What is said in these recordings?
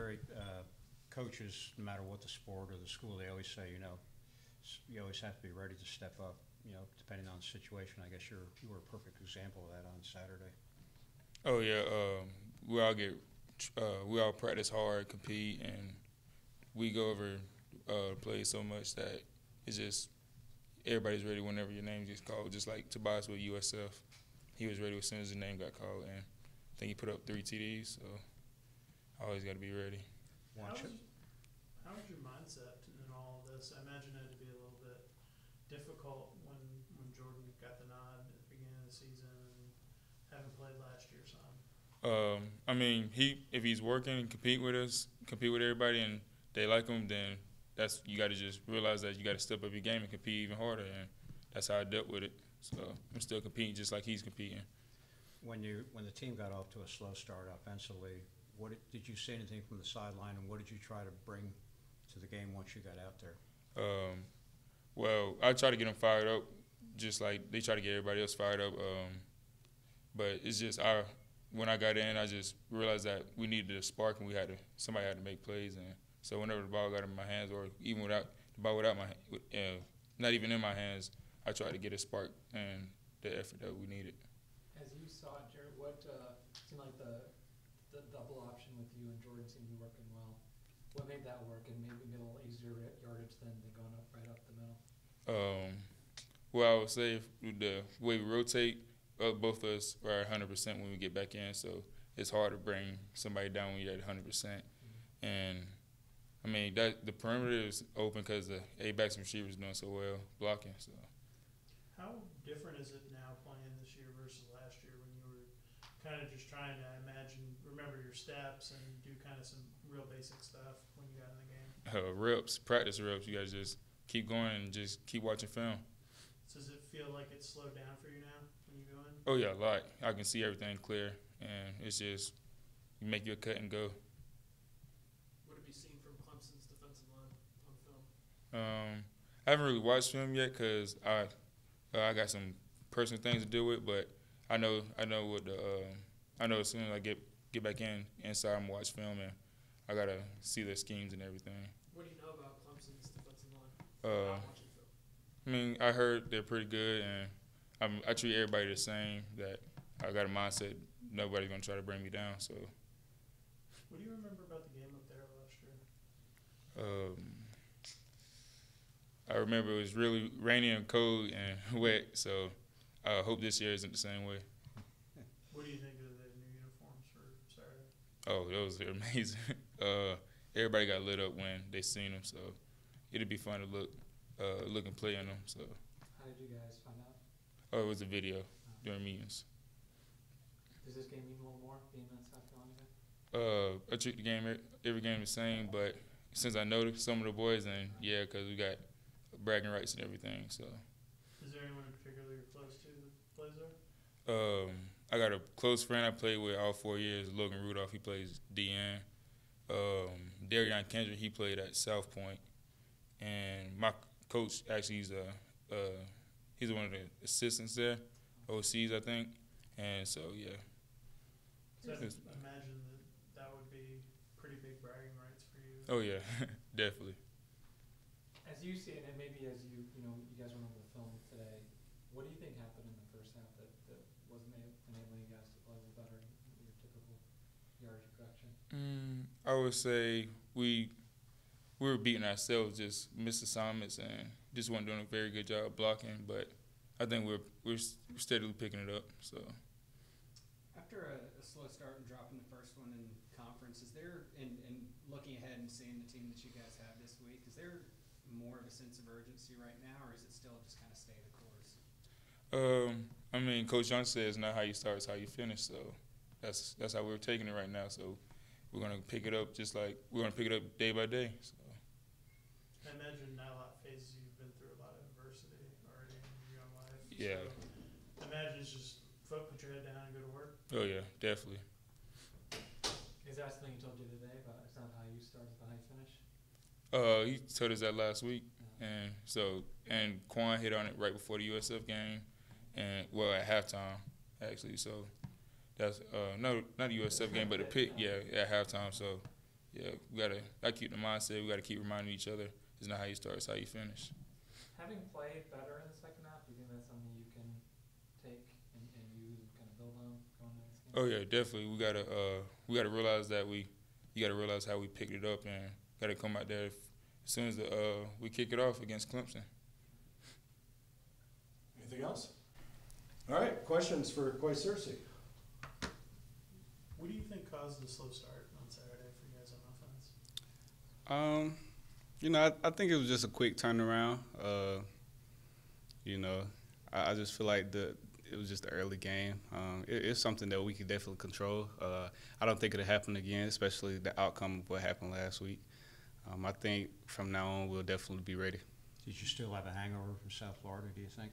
Jerry, coaches, no matter what the sport or the school, they always say, you always have to be ready to step up, depending on the situation. I guess you were a perfect example of that on Saturday. Oh yeah, we all practice hard, compete, and we go over plays so much that it's just everybody's ready whenever your name gets called. Just like Tobias with USF, he was ready as soon as his name got called, and I think he put up 3 TDs. So I always got to be ready. How was your mindset in all of this? I imagine it to be a little bit difficult when Jordan got the nod at the beginning of the season and haven't played last year some. I mean, if he's working and compete with everybody, and they like him, then you got to just realize that you got to step up your game and compete even harder, and that's how I dealt with it. So I'm still competing just like he's competing. When the team got off to a slow start offensively, did you see anything from the sideline, and what did you try to bring to the game once you got out there? Well, I try to get them fired up, just like they try to get everybody else fired up. But it's just when I got in, I just realized that we needed a spark, and somebody had to make plays. And so whenever the ball got in my hands, or even without the ball not even in my hands, I tried to get a spark and the effort that we needed. As you saw it, Jared, what seemed like the double option with you and Jordan seemed to be working well. What made that work and maybe get a little easier yardage than going right up the middle? Well, I would say the way we rotate, both of us are at 100% when we get back in, so it's hard to bring somebody down when you're at 100%. Mm-hmm. And I mean, the perimeter is open because the A-backs and receivers doing so well blocking. So, how different is it now playing this year versus last year when you were kind of just trying to remember your steps and do kind of some real basic stuff when you got in the game? Practice reps. You guys just keep going and just keep watching film. So does it feel like it's slowed down for you now when you go in? Oh yeah, a lot. I can see everything clear, and it's just you make your cut and go. What have you seen from Clemson's defensive line on film? I haven't really watched film yet because I got some personal things to deal with, but I know as soon as I get back inside and watch film, and I gotta see their schemes and everything. What do you know about Clemson's defensive line? Not watching film. I mean, I heard they're pretty good, and I treat everybody the same. That I got a mindset nobody's gonna try to bring me down. So. What do you remember about the game up there last year? I remember it was really rainy and cold and wet, so I hope this year isn't the same way. What do you think of the new uniforms for Saturday? Oh, those are amazing. Everybody got lit up when they seen them, so it'd be fun to look and play in them. So. How did you guys find out? Oh, it was a video during meetings. Does this game mean a little more, being in South Carolina? I treat the game every game the same, but since I know some of the boys, and yeah, because we got bragging rights and everything. So. Is there anyone in particular you're close to that plays there? I got a close friend I played with all 4 years, Logan Rudolph. He plays DN. Darion Kendrick, he played at South Point. And my coach, actually, he's one of the assistants there, OCs, I think. And so, yeah. So I imagine that would be pretty big bragging rights for you. Oh, yeah, definitely. As you see it, and maybe as you guys went over the film today, what do you think happened in the first half that wasn't enabling you guys to play a little better in your typical yardage production? I would say we were beating ourselves, just missed assignments, and just weren't doing a very good job blocking. But I think we're steadily picking it up. So. After a slow start and dropping the first one in conference, is there, and looking ahead and seeing the team that you guys have this week, is there more of a sense of urgency right now, or is it still just kind of stay the course? I mean, Coach Young says not how you start, it's how you finish. So that's how we're taking it right now. So we're gonna pick it up day by day. So. I imagine not a lot of phases you've been through a lot of adversity already in your young life. Yeah. So I imagine it's just put your head down and go to work. Oh yeah, definitely. Is that something he told you today about it's not how you start, it's how you finish? He told us that last week, and Quan hit on it right before the USF game, and at halftime actually. So that's not the USF game, but the pick, at halftime. So yeah, we gotta keep the mindset. We gotta keep reminding each other. It's not how you start, it's how you finish. Having played better in the second half, do you think that's something you can take and use and kind of build on going into this game? Oh yeah, definitely. We gotta realize that you gotta realize how we picked it up and gotta come out there as soon as we kick it off against Clemson. Anything else? All right, questions for Coy Cersei. What do you think caused the slow start on Saturday for you guys on offense? You know, I think it was just a quick turnaround. You know, I just feel like it was just an early game. It's something that we could definitely control. I don't think it'll happen again, especially the outcome of what happened last week. I think from now on we'll definitely be ready. Did you still have a hangover from South Florida, do you think?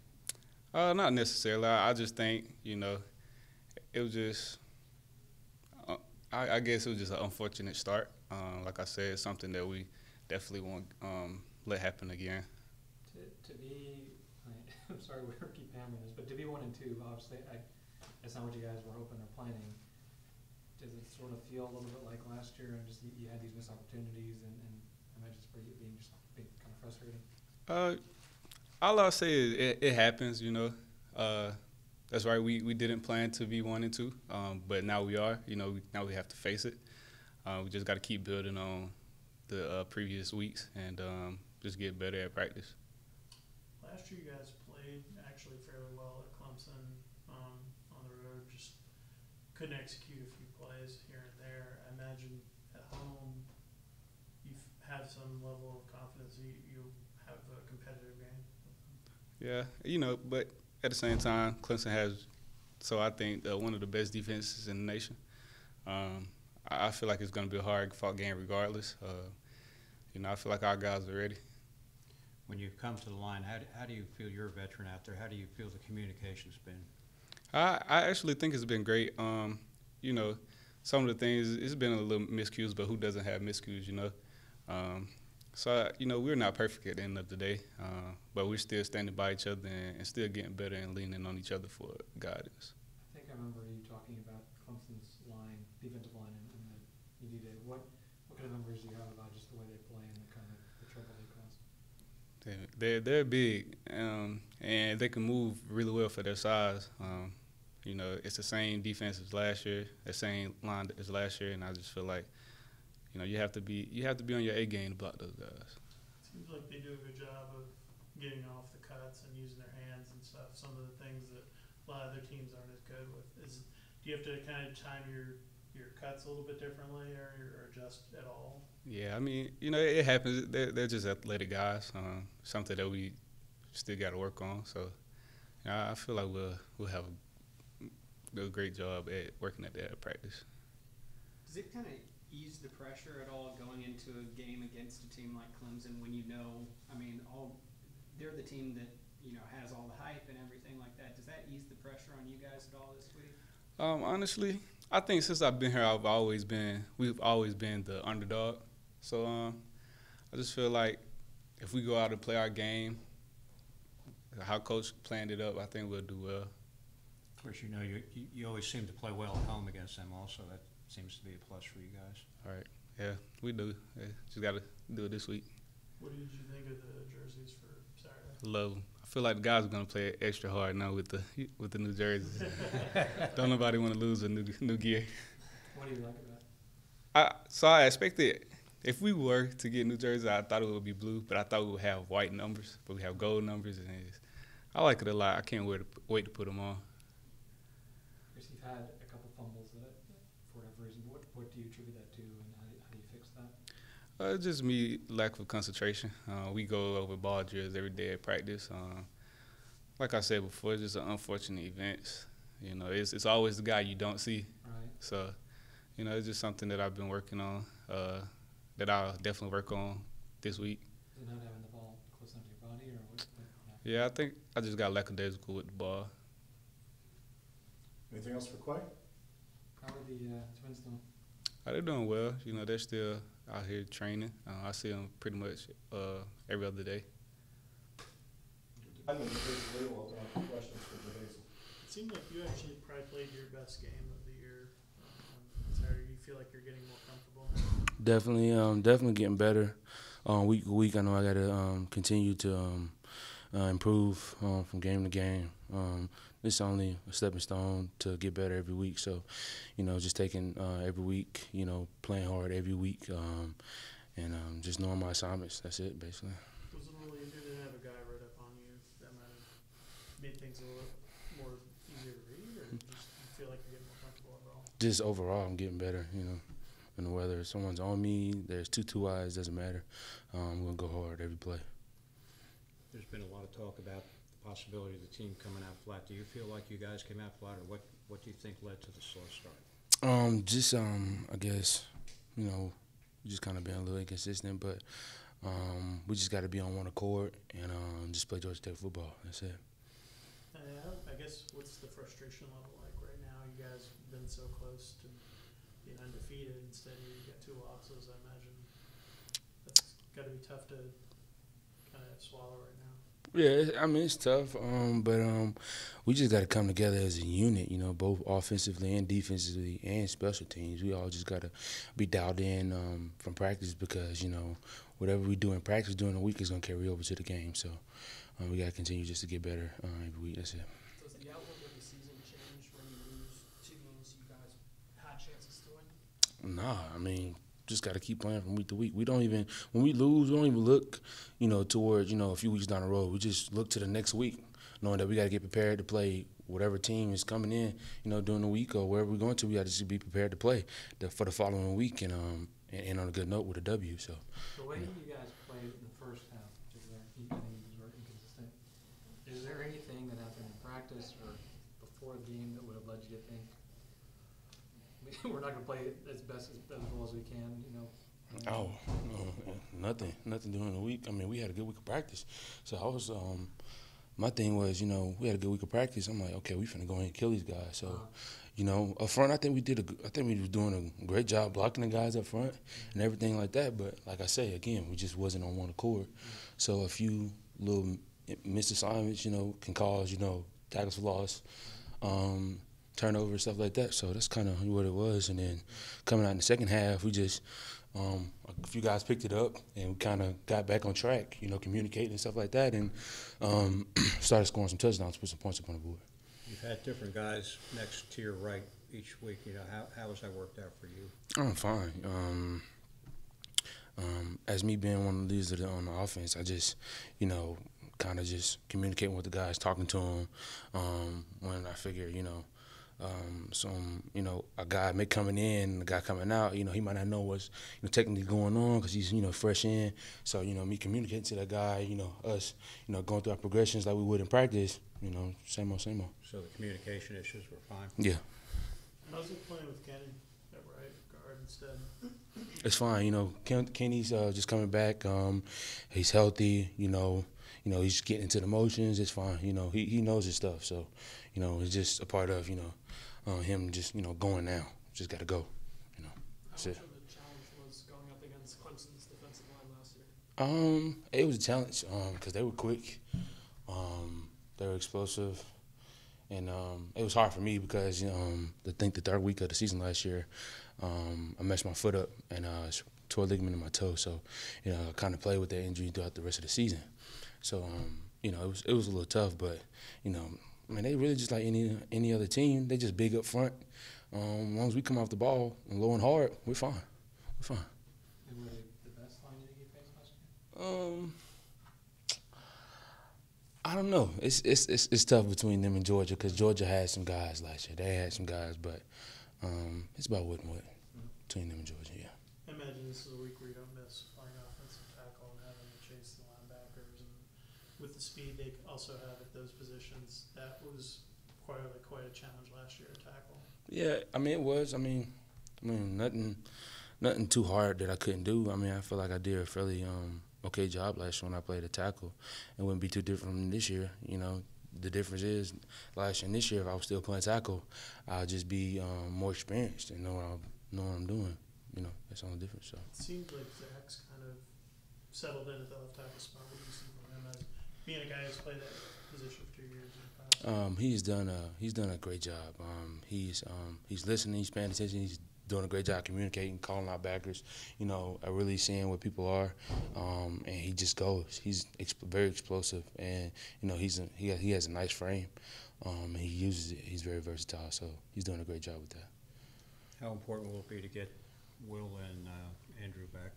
Not necessarily. I just think, you know, it was just I guess it was just an unfortunate start. Like I said, it's something that we definitely won't let happen again. To be, I'm sorry we keep hammering this, but to be 1-2, obviously, that's not what you guys were hoping or planning. Does it sort of feel a little bit like last year, and just you had these missed opportunities, and I imagine it's for you being just kind of frustrating? All I'll say is it happens, you know. That's right. We didn't plan to be 1-2, but now we are. You know, now we have to face it. We just got to keep building on the previous weeks and just get better at practice. Last year you guys played actually fairly well at Clemson on the road, just couldn't execute a few plays here and there. I imagine at home you have some level of confidence you have a competitive game. Yeah, you know, but at the same time, Clemson has, so I think, one of the best defenses in the nation. I feel like it's going to be a hard-fought game regardless. You know, I feel like our guys are ready. When you come to the line, how do you feel you're a veteran out there? How do you feel the communication's been? I actually think it's been great. You know, some of the things, it's been a little miscues, but who doesn't have miscues, you know? So, you know, we're not perfect at the end of the day, but we're still standing by each other and still getting better and leaning on each other for guidance. I think I remember you talking about Clemson's defensive line, in the UD day. What kind of memories do you have about just the way they play and the kind of the trouble they cause? They're big, and they can move really well for their size. You know, it's the same defense as last year, the same line as last year, and I just feel like, you know, you have to be on your A game to block those guys. Seems like they do a good job of getting off the cuts and using their hands and stuff. Some of the things that a lot of other teams aren't as good with. Do you have to kind of time your cuts a little bit differently or adjust at all? Yeah, I mean, you know, it happens. They're just athletic guys. Something that we still got to work on. So, I feel like we'll have a great job at working at that at practice. Does it kind of ease the pressure at all going into a game against a team like Clemson when you know, I mean, they're the team that, you know, has all the hype and everything like that. Does that ease the pressure on you guys at all this week? Honestly, I think since I've been here, we've always been the underdog. So I just feel like if we go out and play our game, how Coach planned it up, I think we'll do well. Of course, you know, you always seem to play well at home against them also. That seems to be a plus for you guys. All right. Yeah, we do. Yeah, just got to do it this week. What did you think of the jerseys for Saturday? Love them. I feel like the guys are going to play extra hard now with the new jerseys. Don't nobody want to lose a new gear. What do you like about it? So I expected, if we were to get new jerseys, I thought it would be blue, but I thought we would have white numbers, but we have gold numbers, and I like it a lot. I can't wait to put them on. Chris, you've had a couple fumbles for whatever reason. What do you attribute that to, and how do you fix that? It's just me, lack of concentration. We go over ball drills every day at practice. Like I said before, it's just an unfortunate events. You know, it's always the guy you don't see. Right. So, you know, it's just something that I've been working on, that I'll definitely work on this week. Is it not having the ball close enough to your body, or what? Yeah, I think I just got lackadaisical with the ball. Anything else for Coy? How are the Twins doing? They're doing well. You know, they're still out here training. I see them pretty much every other day. I'm going to questions for Hazel. It seemed like you actually probably played your best game of the year on Saturday. You feel like you're getting more comfortable now? definitely getting better. Week to week, I know I got to continue to improve from game to game. It's only a stepping stone to get better every week. So, just taking every week, playing hard every week, and just knowing my assignments. That's it, basically. Was it a little easier to have a guy right up on you that might have made things a little more easier to read, or just you feel like you're getting more comfortable overall? Just overall, I'm getting better, And whether someone's on me, there's two eyes, doesn't matter. I'm going to go hard every play. There's been a lot of talk about the possibility of the team coming out flat. Do you feel like you guys came out flat, or what do you think led to the slow start? I guess, just kind of being a little inconsistent, but we just got to be on one accord and just play Georgia Tech football. That's it. I guess what's the frustration level like right now? You guys have been so close to being undefeated. Instead, you got 2 losses. I imagine that's got to be tough to kind of swallow right now. Yeah, it's tough, but we just got to come together as a unit, both offensively and defensively and special teams. We all just got to be dialed in from practice because, whatever we do in practice during the week is going to carry over to the game. So we got to continue just to get better every week. That's it. Does the outlook of the season change when you lose 2 games you guys had chances to win? Nah, just got to keep playing from week to week. When we lose, we don't even look, towards, a few weeks down the road. We just look to the next week, knowing that we got to get prepared to play whatever team is coming in, during the week or wherever we're going to. We got to just be prepared to play for the following week and on a good note with a W. So. The way you guys played in the first half, I think you were inconsistent. Is there anything that happened in practice or before the game that would have led you to think we're not going to play as well as we can, Oh, no, nothing during the week. We had a good week of practice. So I was, my thing was, we had a good week of practice. I'm like, okay, we finna go ahead and kill these guys. So, up front, I think we were doing a great job blocking the guys up front and everything like that. But like I say, again, we just wasn't on one accord. So a few little missed assignments, can cause, tackles for loss, turnover, stuff like that. So that's kind of what it was. And then coming out in the second half, we just a few guys picked it up and we kind of got back on track, communicating and stuff like that, and started scoring some touchdowns, put some points up on the board. You've had different guys next to your right each week. How has that worked out for you? I'm fine. As me being one of the leaders on the offense, I just, kind of just communicating with the guys, talking to them when I figure, a guy may coming in, a guy coming out, he might not know what's technically going on because he's, fresh in. So, me communicating to that guy, us, going through our progressions like we would in practice, same old, same old. So the communication issues were fine? Yeah. How's it playing with Kenny at right guard instead? It's fine. Kenny's just coming back. He's healthy, he's getting into the motions. It's fine. He knows his stuff. So, it's just a part of, him just, going now. Just got to go. That's it. How much of a challenge was going up against Clemson's defensive line last year? It was a challenge because they were quick. They were explosive. And it was hard for me because, the third week of the season last year, I messed my foot up and tore a ligament in my toe. So, I kind of played with that injury throughout the rest of the season. So, it was a little tough, but, they really just like any other team. They just big up front. As long as we come off the ball and low and hard, we're fine. We're fine. And were they the best line you faced last year? I don't know. It's tough between them and Georgia because Georgia had some guys last year. They had some guys, but it's about what between them and Georgia. Yeah. I imagine this is a week where you don't miss playing offensive tackle and having to chase the linebackers, and with the speed they also have at those positions, that was quite a challenge last year at tackle. Yeah, it was. Nothing too hard that I couldn't do. I feel like I did a fairly okay job last year when I played a tackle. It wouldn't be too different from this year. The difference is last year and this year, if I was still playing tackle, I'll just be more experienced and know what I'm doing. That's the only difference. So. It seems like Zach's kind of settled in at the left tackle spot. What do you see from him as being a guy who's played that position for 2 years in the past? He's done a great job. He's listening, he's paying attention, he's doing a great job communicating, calling out backers, really seeing what people are, and he just goes. He's very explosive, and he has a nice frame, and he uses it. He's very versatile, so he's doing a great job with that. How important will it be to get Will and Andrew back?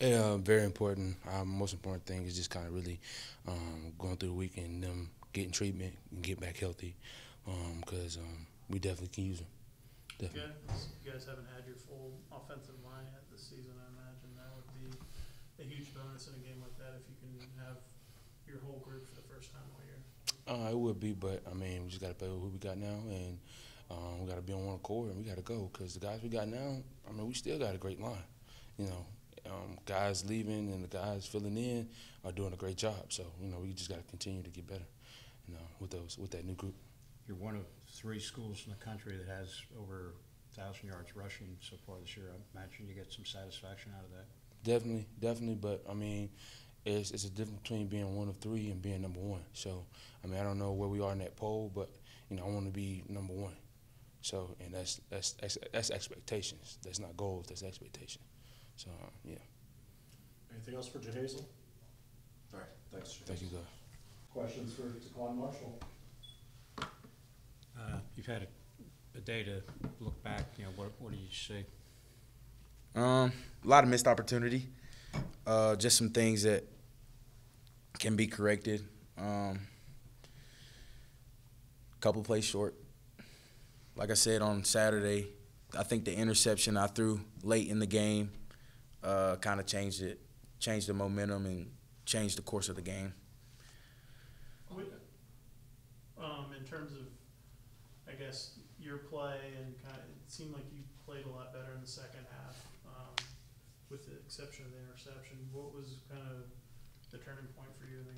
Yeah, very important. Most important thing is just kind of really going through the weekend, them getting treatment and get back healthy, because we definitely can use them. Definitely. You guys haven't had your full offensive line yet this season. I imagine that would be a huge bonus in a game like that if you can have your whole group for the first time all year. It would be, but we just got to play with who we got now, and we got to be on one accord, and we got to go because the guys we got now, we still got a great line. Guys leaving and the guys filling in are doing a great job. So we just got to continue to get better, with that new group. You're one of 3 schools in the country that has over 1,000 yards rushing so far this year. I imagine you get some satisfaction out of that. Definitely, but it's a difference between being one of 3 and being number 1. So I don't know where we are in that poll, but I want to be number 1. So and that's expectations. That's not goals. That's expectation. So yeah. Anything else for Jahazel? All right, thanks. Thank you, guys. Questions for Taquan Marshall? You've had a day to look back. What do you see? A lot of missed opportunity. Just some things that can be corrected. Couple plays short. Like I said on Saturday, I think the interception I threw late in the game kind of changed the momentum and changed the course of the game. In terms of, I guess, your play and it seemed like you played a lot better in the second half, with the exception of the interception. What was kind of the turning point for you in the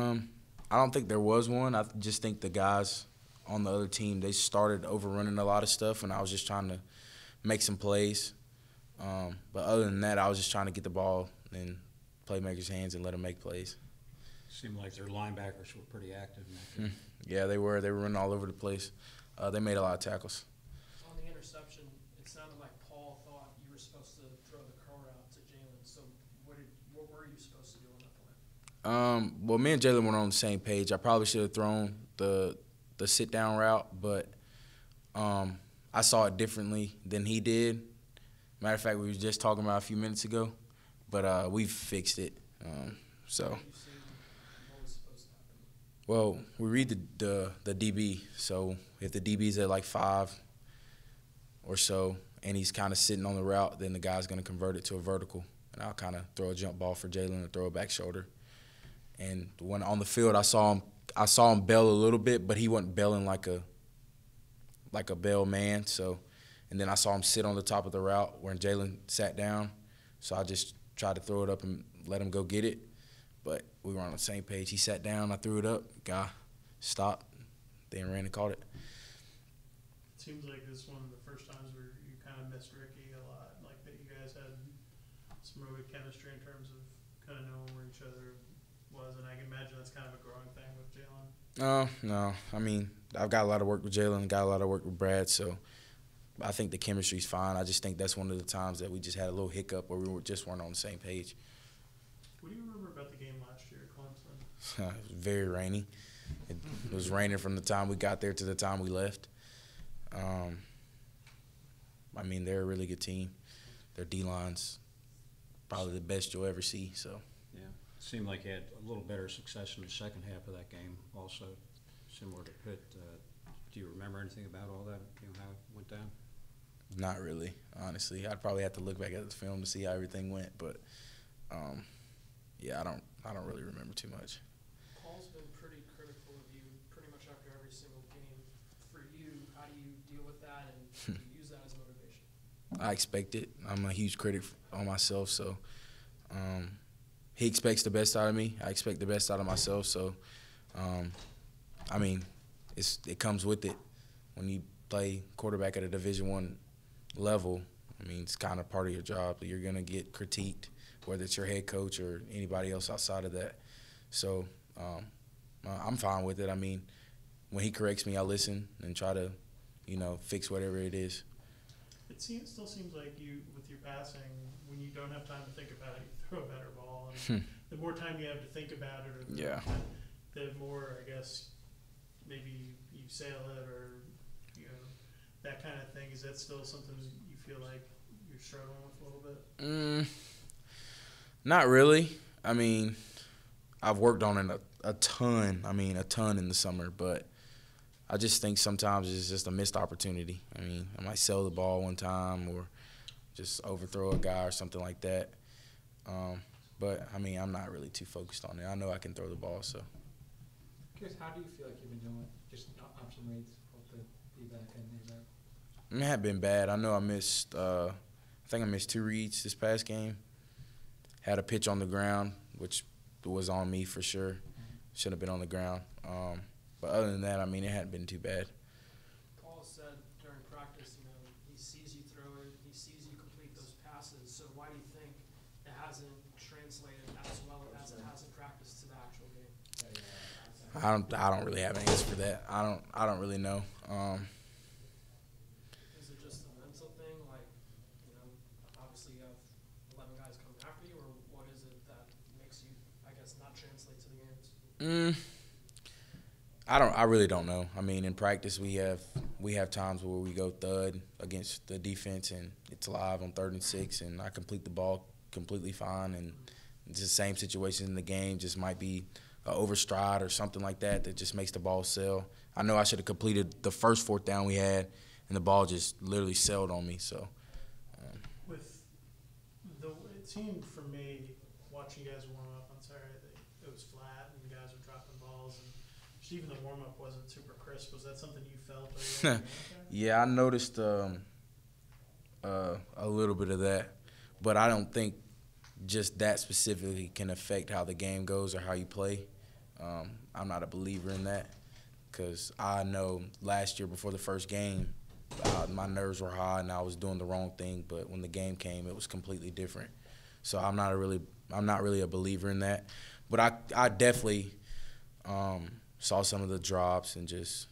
game? I don't think there was one. I just think the guys on the other team, they started overrunning a lot of stuff, and I was just trying to make some plays. But other than that, I was just trying to get the ball in playmakers' hands and let them make plays. Seemed like their linebackers were pretty active in that game. Yeah, they were. They were running all over the place. They made a lot of tackles. On the interception, it sounded like Paul thought you were supposed to throw the curl route to Jalen. So what were you supposed to do on that play? Well, me and Jalen were on the same page. I probably should have thrown the sit-down route, but I saw it differently than he did. Matter of fact, we were just talking about a few minutes ago, but we've fixed it. Well, we read the DB. So if the DB's at like 5 or so, and he's kind of sitting on the route, then the guy's going to convert it to a vertical, and I'll kind of throw a jump ball for Jalen or throw a back shoulder. And when on the field, I saw him bail a little bit, but he wasn't bailing like a bail man. So, and then I saw him sit on the top of the route when Jalen sat down. So I just tried to throw it up and let him go get it. But we were on the same page. He sat down, I threw it up, guy stopped, then ran and caught it. It seems like this is one of the first times where you kind of missed Ricky a lot, like that you guys had some real good chemistry in terms of kind of knowing where each other was, and I can imagine that's kind of a growing thing with Jalen. No. I've got a lot of work with Jalen, got a lot of work with Brad, so I think the chemistry's fine. I just think that's one of the times that we just had a little hiccup where we just weren't on the same page. What do you remember about the game last year at Clemson? It was very rainy. It was raining from the time we got there to the time we left. They're a really good team. Their D-line's probably the best you'll ever see. So. Yeah, it seemed like you had a little better success in the second half of that game also, similar to Pitt. Do you remember anything about all that, how it went down? Not really, honestly. I'd probably have to look back at the film to see how everything went, but I don't really remember too much. Paul's been pretty critical of you pretty much after every single game. For you, how do you deal with that, and do you use that as motivation? I expect it. I'm a huge critic on myself, so he expects the best out of me. I expect the best out of myself, so it comes with it. When you play quarterback at a Division I level, it's kind of part of your job. You're going to get critiqued, whether it's your head coach or anybody else outside of that. So I'm fine with it. When he corrects me, I listen and try to, fix whatever it is. still seems like you, with your passing, when you don't have time to think about it, you throw a better ball. And the more time you have to think about it, or the more, I guess, maybe you sail it, or that kind of thing. Is that still something you feel like you're struggling with a little bit? Not really. I mean, I've worked on it a ton. I mean, a ton in the summer, but I just think sometimes it's just a missed opportunity. I mean, I might sell the ball one time or just overthrow a guy or something like that. But, I mean, I'm not really too focused on it. I know I can throw the ball, so. Curious, how do you feel like you've been doing just option reads, both the D-back and A-back? It had been bad. I know I missed I think I missed 2 reads this past game. Had a pitch on the ground, which was on me for sure. Should have been on the ground. But other than that, I mean, it hadn't been too bad. Paul said during practice, he sees you throw it, he sees you complete those passes. So why do you think it hasn't translated as well as it has in practice to the actual game? I don't really have an answer for that. I don't really know. Is it just a mental thing, like, obviously you have 11 guys coming after you, or what is it that makes you, I guess, not translate to the games? I really don't know. I mean, in practice we have times where we go thud against the defense and it's live on 3rd and 6, and I complete the ball completely fine, and it's the same situation in the game, just might be an overstride or something like that just makes the ball sail. I know I should have completed the first 4th down we had, and the ball just literally sailed on me. So. It seemed for me, watching you guys warm up on Saturday, it was flat and you guys were dropping balls, and just even the warm up wasn't super crisp. Was that something you felt? Yeah, I noticed a little bit of that, but I don't think just that specifically can affect how the game goes or how you play. I'm not a believer in that, because I know last year before the first game, my nerves were high and I was doing the wrong thing, but when the game came, it was completely different. So I'm not really a believer in that, but I definitely saw some of the drops and just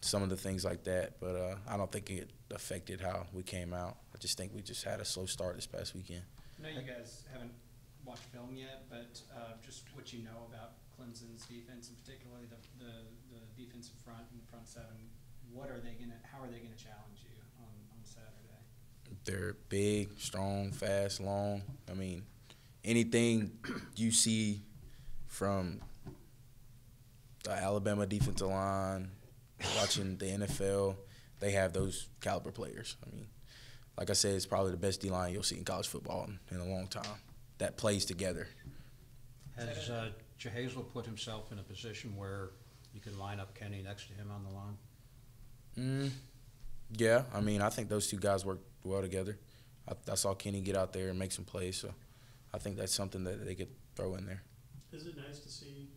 some of the things like that, but I don't think it affected how we came out. I just think we just had a slow start this past weekend. I know you guys haven't watched film yet, but just what you know about Clemson's defense, and particularly the defensive front and the front seven, how are they gonna challenge you on Saturday? They're big, strong, fast, long. I mean, anything you see from the Alabama defensive line, watching the NFL, they have those caliber players. I mean, like I said, it's probably the best D-line you'll see in college football in a long time that plays together. Has Jahazel put himself in a position where you could line up Kenny next to him on the line? Yeah, I mean, I think those 2 guys work well together. I saw Kenny get out there and make some plays, so I think that's something that they could throw in there. Is it nice to see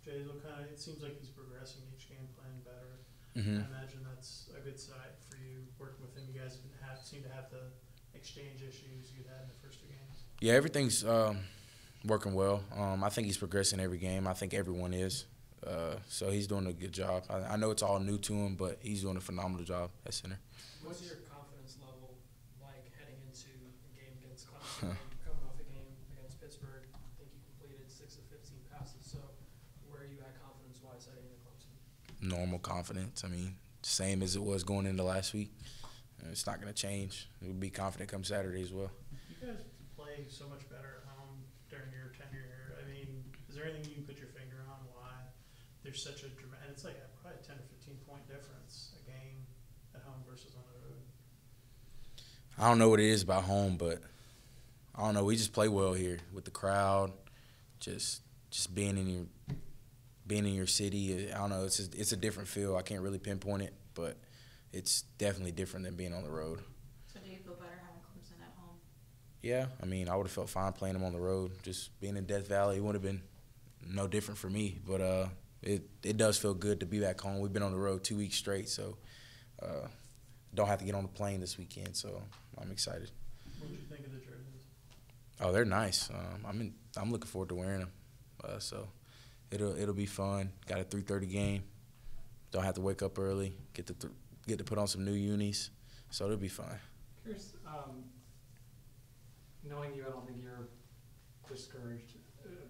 Jahazel it seems like he's progressing each game, playing better. Mm-hmm. I imagine that's a good side for you working with him. You guys seem to have the exchange issues you had in the first 2 games. Yeah, everything's working well. I think he's progressing every game. I think everyone is. So he's doing a good job. I know it's all new to him, but he's doing a phenomenal job at center. What's your confidence level like heading into a game against Clemson? Coming off a game against Pittsburgh, I think you completed 6 of 15 passes. So where are you at confidence-wise heading into Clemson? Normal confidence. I mean, same as it was going into last week. It's not going to change. We'll be confident come Saturday as well. You guys play so much better at home during your tenure here. I mean, is there anything you can put your finger on why there's such a dramatic – it's like probably a 10 or 15-point difference a game at home versus on the road? I don't know what it is about home, but I don't know. We just play well here with the crowd, just being in your city. I don't know. It's a different feel. I can't really pinpoint it, but it's definitely different than being on the road. So do you feel better having Clemson at home? Yeah, I mean, I would have felt fine playing them on the road. Just being in Death Valley would have been no different for me, but it does feel good to be back home. We've been on the road 2 weeks straight, so don't have to get on the plane this weekend, so I'm excited. What did you think of the jerseys? Oh, they're nice. I'm looking forward to wearing them. So it'll be fun. Got a 3:30 game. Don't have to wake up early. Get to put on some new unis. So it'll be fun. Curious, knowing you, I don't think you're discouraged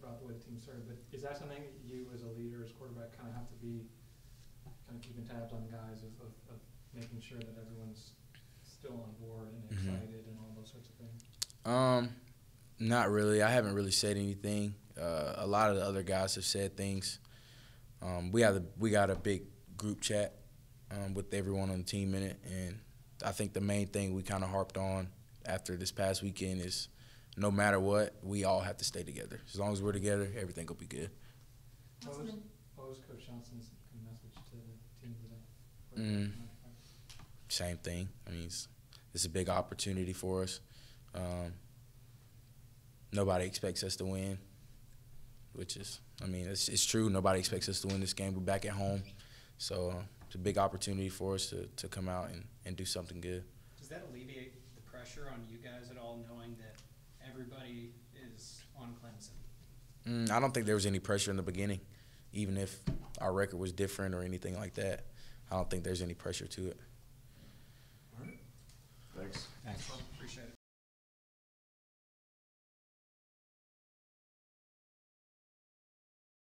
about the way the team started, but is that something that you as a leader, as quarterback, kind of have to be kind of keeping tabs on guys of making sure that everyone's still on board and excited and all those sorts of things? Not really. I haven't really said anything. A lot of the other guys have said things. We got a big group chat with everyone on the team in it, and I think the main thing we kind of harped on after this past weekend is no matter what, we all have to stay together. As long as we're together, everything will be good. What was Coach Johnson's message to the team today? Same thing. I mean, it's a big opportunity for us. Nobody expects us to win, which is, I mean, it's true. Nobody expects us to win this game. We're back at home. So it's a big opportunity for us to come out and do something good. Does that alleviate the pressure on you guys at all, knowing that everybody is on Clemson? I don't think there was any pressure in the beginning, even if our record was different or anything like that. I don't think there's any pressure to it. All right. Thanks. Thanks.